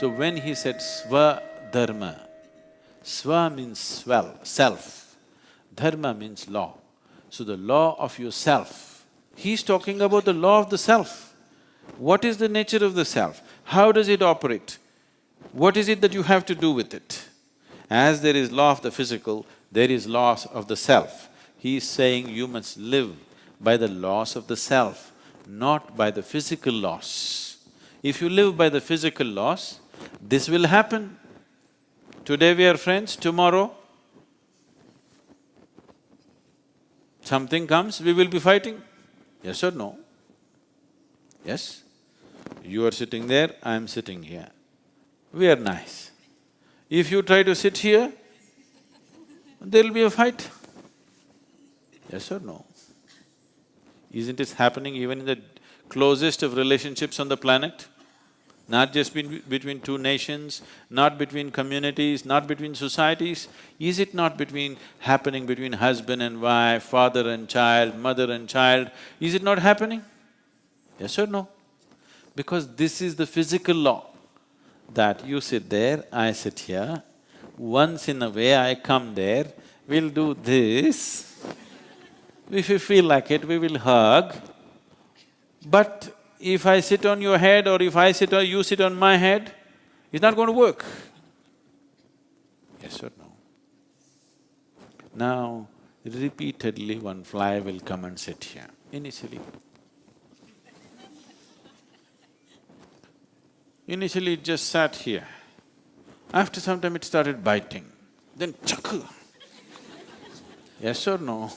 So when he said Swadharma, Swa means self, Dharma means law. So the law of yourself, he's talking about the law of the self. What is the nature of the self? How does it operate? What is it that you have to do with it? As there is law of the physical, there is laws of the self. He is saying you must live by the laws of the self, not by the physical laws. If you live by the physical laws, this will happen. Today we are friends, tomorrow something comes, we will be fighting. Yes or no? Yes? You are sitting there, I am sitting here. We are nice. If you try to sit here, there'll be a fight. Yes or no? Isn't it happening even in the closest of relationships on the planet? Not just between two nations, not between communities, not between societies. Is it not happening between husband and wife, father and child, mother and child? Is it not happening? Yes or no? Because this is the physical law, that you sit there, I sit here, once in a way I come there, we'll do this. If you feel like it, we will hug. But if I sit on your head or if I sit or you sit on my head, it's not going to work. Yes or no? Now, repeatedly one fly will come and sit here, initially. Initially it just sat here. After some time it started biting, then chakku. Yes or no?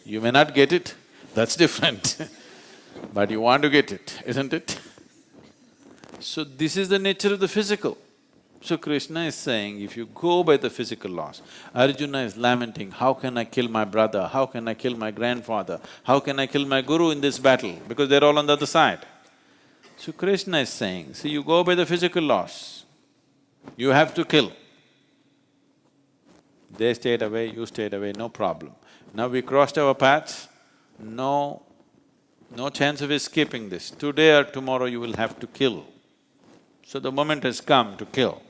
You may not get it, that's different but you want to get it, isn't it? So this is the nature of the physical. So Krishna is saying, if you go by the physical laws, Arjuna is lamenting, how can I kill my brother, how can I kill my grandfather, how can I kill my guru in this battle, because they're all on the other side. So Krishna is saying, see, you go by the physical laws, you have to kill. They stayed away, you stayed away, no problem. Now we crossed our paths, no chance of escaping this. Today or tomorrow you will have to kill. So the moment has come to kill.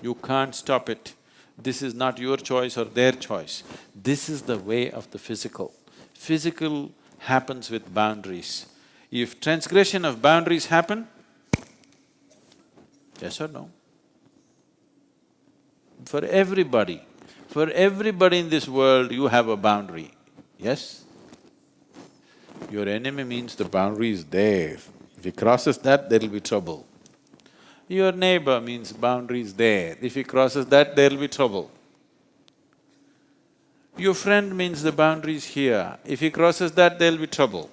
You can't stop it. This is not your choice or their choice. This is the way of the physical. Physical happens with boundaries. If transgression of boundaries happen, yes or no? For everybody in this world you have a boundary, yes? Your enemy means the boundary is there. If he crosses that, there'll be trouble. Your neighbor means boundary is there. If he crosses that, there'll be trouble. Your friend means the boundary is here. If he crosses that, there'll be trouble.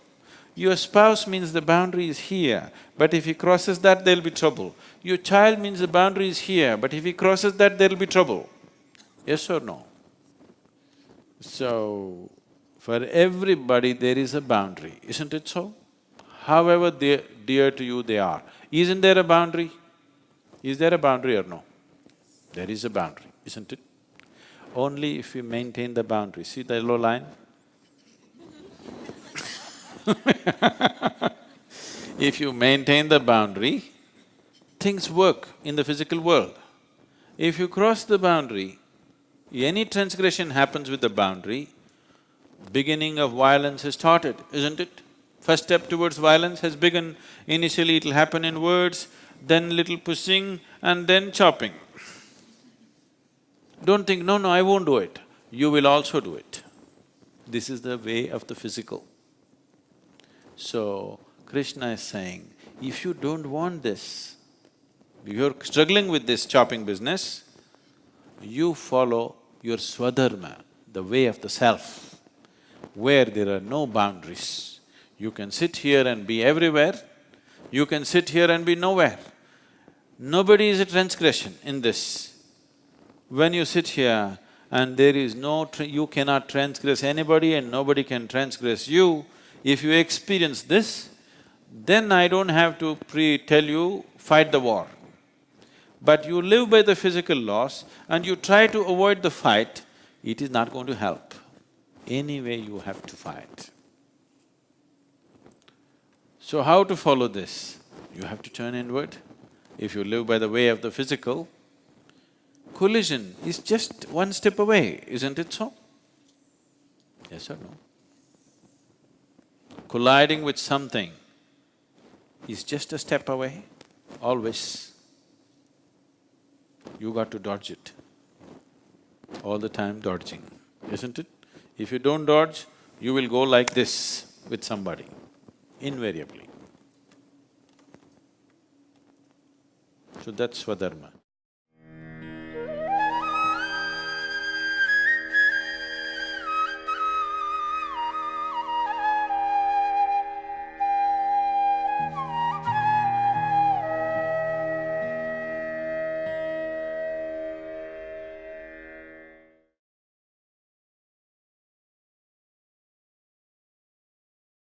Your spouse means the boundary is here, but if he crosses that, there'll be trouble. Your child means the boundary is here, but if he crosses that, there'll be trouble. Yes or no? So, for everybody there is a boundary, isn't it so? However dear to you they are. Isn't there a boundary? Is there a boundary or no? There is a boundary, isn't it? Only if you maintain the boundary. See the yellow line? If you maintain the boundary, things work in the physical world. If you cross the boundary, any transgression happens with the boundary, beginning of violence has started, isn't it? First step towards violence has begun. Initially it'll happen in words, then little pushing and then chopping. Don't think, no, I won't do it. You will also do it. This is the way of the physical. So, Krishna is saying, if you don't want this, you're struggling with this chopping business, you follow your Swadharma, the way of the self, where there are no boundaries. You can sit here and be everywhere, you can sit here and be nowhere. Nobody is a transgression in this. When you sit here and there is you cannot transgress anybody and nobody can transgress you, if you experience this, then I don't have to tell you, fight the war. But you live by the physical laws and you try to avoid the fight, it is not going to help. Anyway you have to fight. So how to follow this? You have to turn inward If you live by the way of the physical, collision is just one step away, isn't it so? Yes or no? Colliding with something is just a step away, always. You got to dodge it. All the time dodging, isn't it? If you don't dodge, you will go like this with somebody, invariably. So that's Swadharma.